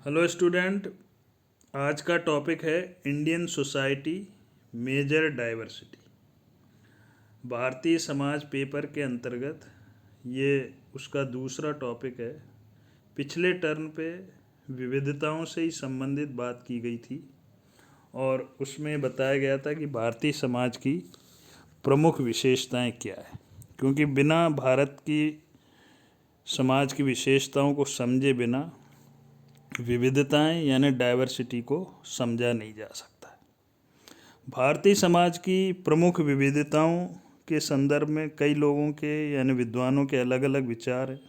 Hello student. आज का topic है Indian society major diversity. Bharatiya Samaj paper के अंतर्गत ये उसका दूसरा टॉपिक है। पिछले टर्म पे विविधताओं से ही संबंधित बात की गई थी और उसमें बताया गया था कि भारतीय समाज की प्रमुख विशेषताएं क्या है, क्योंकि बिना भारत की समाज की विशेषताओं को समझे बिना विविधताएं यानी डाइवर्सिटी को समझा नहीं जा सकता है। भारतीय समाज की प्रमुख विविधताओं के संदर्भ में कई लोगों के यानी विद्वानों के अलग अलग विचार हैं।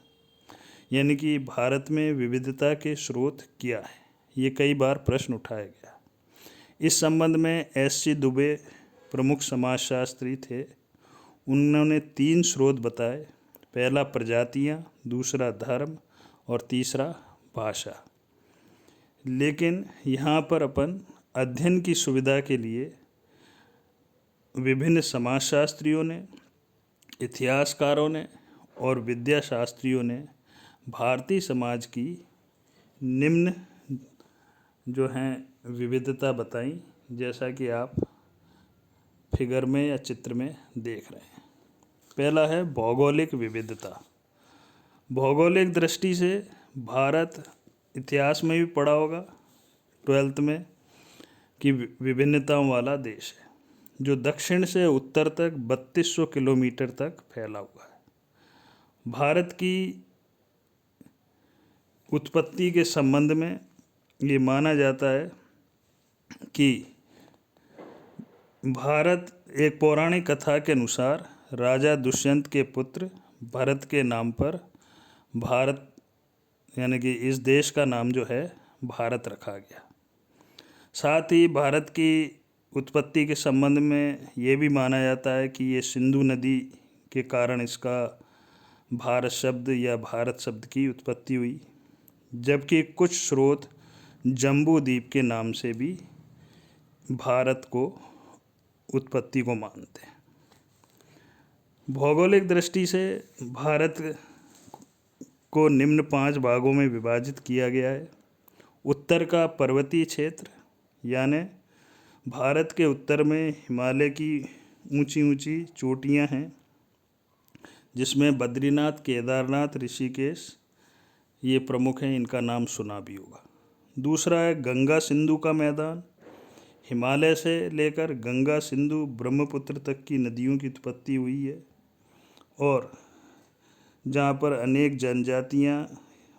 यानी कि भारत में विविधता के स्रोत क्या है, ये कई बार प्रश्न उठाया गया। इस संबंध में एस.सी. दुबे प्रमुख समाजशास्त्री थे। उन्होंने 3 स्रोत बताए। पहला प्रजातियाँ, दूसरा धर्म और तीसरा भाषा। लेकिन यहाँ पर अपन अध्ययन की सुविधा के लिए विभिन्न समाजशास्त्रियों ने, इतिहासकारों ने और विद्याशास्त्रियों ने भारतीय समाज की निम्न जो हैं विविधता बताई, जैसा कि आप फिगर में या चित्र में देख रहे हैं। पहला है भौगोलिक विविधता। भौगोलिक दृष्टि से भारत, इतिहास में भी पढ़ा होगा 12th में, कि विभिन्नताओं वाला देश है जो दक्षिण से उत्तर तक 3200 किलोमीटर तक फैला हुआ है। भारत की उत्पत्ति के संबंध में ये माना जाता है कि भारत एक पौराणिक कथा के अनुसार राजा दुष्यंत के पुत्र भरत के नाम पर भारत यानी कि इस देश का नाम जो है भारत रखा गया। साथ ही भारत की उत्पत्ति के संबंध में ये भी माना जाता है कि ये सिंधु नदी के कारण इसका भारत शब्द या भारत शब्द की उत्पत्ति हुई, जबकि कुछ स्रोत जम्बू द्वीप के नाम से भी भारत को उत्पत्ति को मानते हैं। भौगोलिक दृष्टि से भारत को निम्न 5 भागों में विभाजित किया गया है। उत्तर का पर्वतीय क्षेत्र, यानी भारत के उत्तर में हिमालय की ऊंची ऊंची चोटियां हैं, जिसमें बद्रीनाथ, केदारनाथ, ऋषिकेश ये प्रमुख हैं। इनका नाम सुना भी होगा। दूसरा है गंगा सिंधु का मैदान। हिमालय से लेकर गंगा, सिंधु, ब्रह्मपुत्र तक की नदियों की उत्पत्ति हुई है और जहाँ पर अनेक जनजातियाँ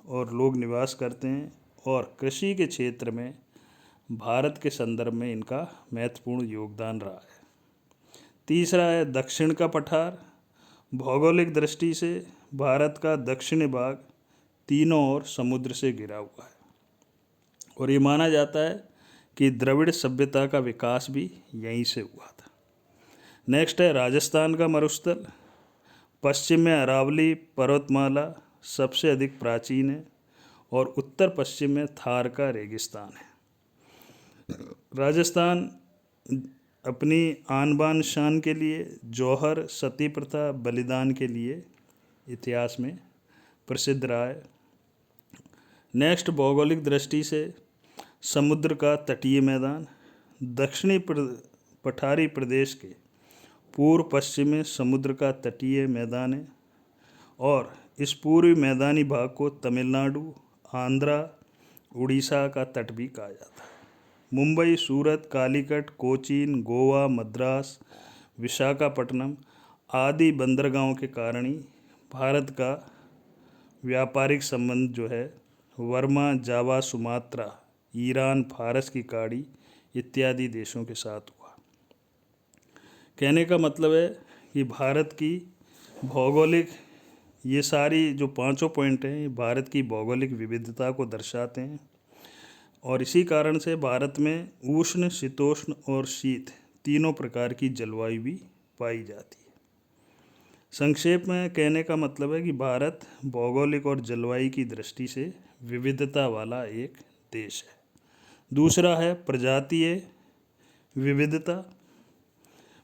और लोग निवास करते हैं, और कृषि के क्षेत्र में भारत के संदर्भ में इनका महत्वपूर्ण योगदान रहा है। तीसरा है दक्षिण का पठार। भौगोलिक दृष्टि से भारत का दक्षिणी भाग तीनों ओर समुद्र से घिरा हुआ है और ये माना जाता है कि द्रविड़ सभ्यता का विकास भी यहीं से हुआ था। नेक्स्ट है राजस्थान का मरुस्थल। पश्चिम में अरावली पर्वतमाला सबसे अधिक प्राचीन है और उत्तर पश्चिम में थार का रेगिस्तान है। राजस्थान अपनी आन बान शान के लिए, जौहर, सती प्रथा, बलिदान के लिए इतिहास में प्रसिद्ध रहा है। नेक्स्ट भौगोलिक दृष्टि से समुद्र का तटीय मैदान। दक्षिणी पठारी प्रदेश के पूर्व पश्चिम में समुद्र का तटीय मैदान है और इस पूर्वी मैदानी भाग को तमिलनाडु, आंध्रा, उड़ीसा का तट भी कहा जाता है। मुंबई, सूरत, कालीकट, कोचीन, गोवा, मद्रास, विशाखापट्टनम आदि बंदरगाहों के कारण ही भारत का व्यापारिक संबंध जो है वर्मा, जावा, सुमात्रा, ईरान, फारस की खाड़ी इत्यादि देशों के साथ हुआ। कहने का मतलब है कि भारत की भौगोलिक, ये सारी जो 5 पॉइंट हैं, ये भारत की भौगोलिक विविधता को दर्शाते हैं और इसी कारण से भारत में उष्ण, शीतोष्ण और शीत तीनों प्रकार की जलवायु भी पाई जाती है। संक्षेप में कहने का मतलब है कि भारत भौगोलिक और जलवायु की दृष्टि से विविधता वाला एक देश है। दूसरा है प्रजातीय विविधता।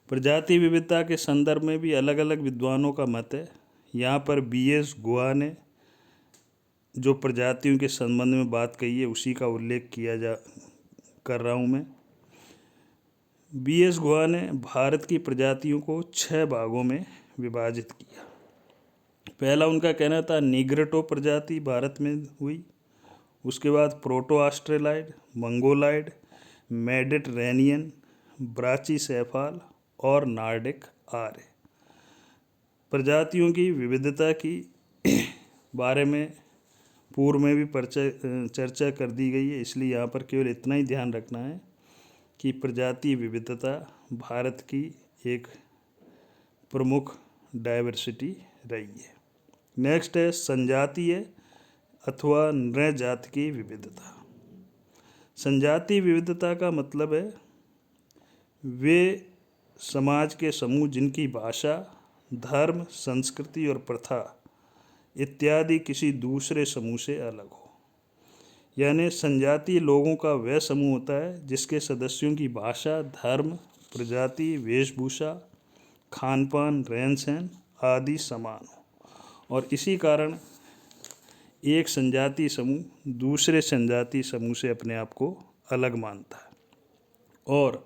प्रजाति विविधता के संदर्भ में भी अलग अलग विद्वानों का मत है। यहाँ पर B.S. गुहा ने जो प्रजातियों के संबंध में बात कही है उसी का उल्लेख कर रहा हूँ मैं। B.S. गुहा ने भारत की प्रजातियों को 6 भागों में विभाजित किया। पहला उनका कहना था निग्रोटो प्रजाति भारत में हुई, उसके बाद प्रोटो ऑस्ट्रेलाइड, मंगोलाइड, मेडिटरेनियन, ब्राचीसेफाल और नॉर्डिक आर्य। प्रजातियों की विविधता की बारे में पूर्व में भी चर्चा कर दी गई है, इसलिए यहाँ पर केवल इतना ही ध्यान रखना है कि प्रजाति विविधता भारत की एक प्रमुख डाइवर्सिटी रही है। नेक्स्ट है संजातीय अथवा नृजाति की विविधता। संजातीय विविधता का मतलब है वे समाज के समूह जिनकी भाषा, धर्म, संस्कृति और प्रथा इत्यादि किसी दूसरे समूह से अलग हो। यानी संजातीय लोगों का वह समूह होता है जिसके सदस्यों की भाषा, धर्म, प्रजाति, वेशभूषा, खान पान, रहन सहन आदि समान हो, और इसी कारण एक संजातीय समूह दूसरे संजातीय समूह से अपने आप को अलग मानता है और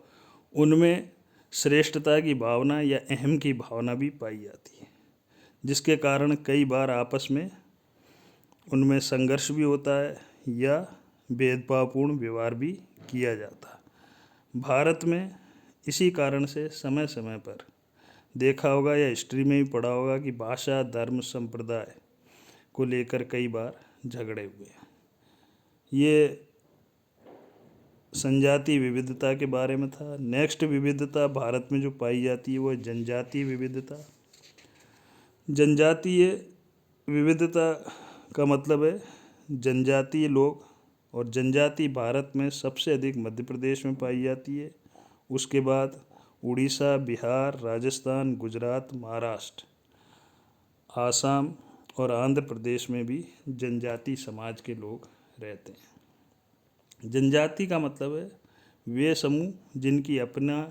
उनमें श्रेष्ठता की भावना या अहम की भावना भी पाई जाती है, जिसके कारण कई बार आपस में उनमें संघर्ष भी होता है या भेदभावपूर्ण व्यवहार भी किया जाता है। भारत में इसी कारण से समय समय पर देखा होगा या हिस्ट्री में भी पढ़ा होगा कि भाषा, धर्म, संप्रदाय को लेकर कई बार झगड़े हुए। ये संजातीय विविधता के बारे में था। नेक्स्ट विविधता भारत में जो पाई जाती है वो है जनजातीय विविधता। जनजातीय विविधता का मतलब है जनजातीय लोग, और जनजाति भारत में सबसे अधिक मध्य प्रदेश में पाई जाती है, उसके बाद उड़ीसा, बिहार, राजस्थान, गुजरात, महाराष्ट्र, आसाम और आंध्र प्रदेश में भी जनजाति समाज के लोग रहते हैं। जनजाति का मतलब है वे समूह जिनकी अपना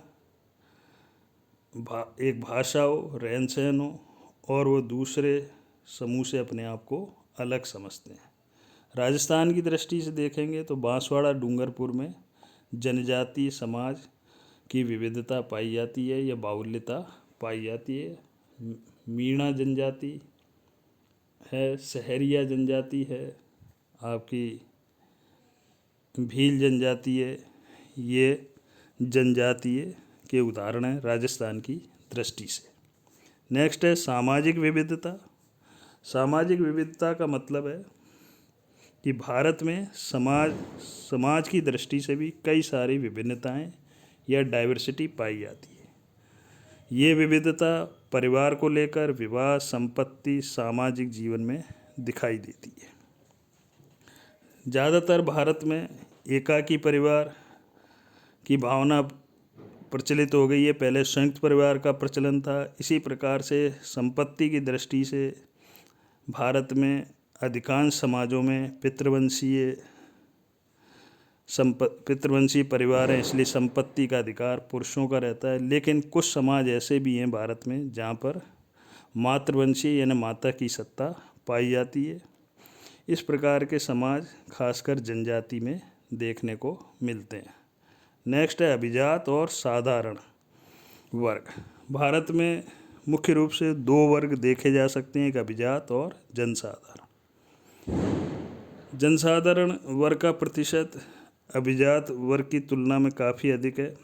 एक भाषा हो, रहन सहन हो और वो दूसरे समूह से अपने आप को अलग समझते हैं। राजस्थान की दृष्टि से देखेंगे तो बांसवाड़ा, डूंगरपुर में जनजातीय समाज की विविधता पाई जाती है या बाहुल्यता पाई जाती है। मीणा जनजाति है, सहरिया जनजाति है, आपकी भील जनजाति है। ये जनजातीय के उदाहरण हैं राजस्थान की दृष्टि से। नेक्स्ट है सामाजिक विविधता। सामाजिक विविधता का मतलब है कि भारत में समाज की दृष्टि से भी कई सारी विभिन्नताएं या डाइवर्सिटी पाई जाती है। ये विविधता परिवार को लेकर, विवाह, संपत्ति, सामाजिक जीवन में दिखाई देती है। ज़्यादातर भारत में एकाकी परिवार की भावना प्रचलित हो गई है, पहले संयुक्त परिवार का प्रचलन था। इसी प्रकार से संपत्ति की दृष्टि से भारत में अधिकांश समाजों में पितृवंशी परिवार है, इसलिए संपत्ति का अधिकार पुरुषों का रहता है। लेकिन कुछ समाज ऐसे भी हैं भारत में जहाँ पर मातृवंशी यानी माता की सत्ता पाई जाती है। इस प्रकार के समाज खासकर जनजाति में देखने को मिलते हैं। नेक्स्ट है अभिजात और साधारण वर्ग। भारत में मुख्य रूप से 2 वर्ग देखे जा सकते हैं, एक अभिजात और जनसाधारण। जनसाधारण वर्ग का प्रतिशत अभिजात वर्ग की तुलना में काफ़ी अधिक है,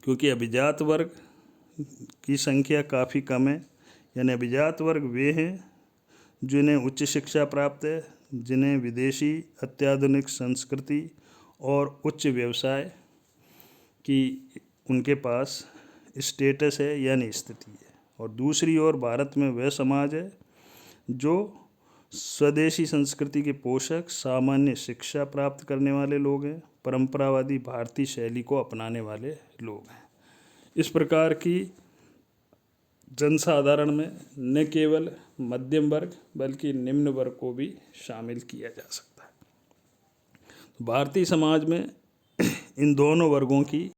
क्योंकि अभिजात वर्ग की संख्या काफ़ी कम है। यानी अभिजात वर्ग वे हैं जिन्हें उच्च शिक्षा प्राप्त है, जिन्हें विदेशी अत्याधुनिक संस्कृति और उच्च व्यवसाय की उनके पास स्टेटस है यानी स्थिति है। और दूसरी ओर भारत में वह समाज है जो स्वदेशी संस्कृति के पोषक, सामान्य शिक्षा प्राप्त करने वाले लोग हैं, परंपरावादी भारतीय शैली को अपनाने वाले लोग हैं। इस प्रकार की जनसाधारण में न केवल मध्यम वर्ग बल्कि निम्न वर्ग को भी शामिल किया जा सकता है। भारतीय समाज में इन दोनों वर्गों की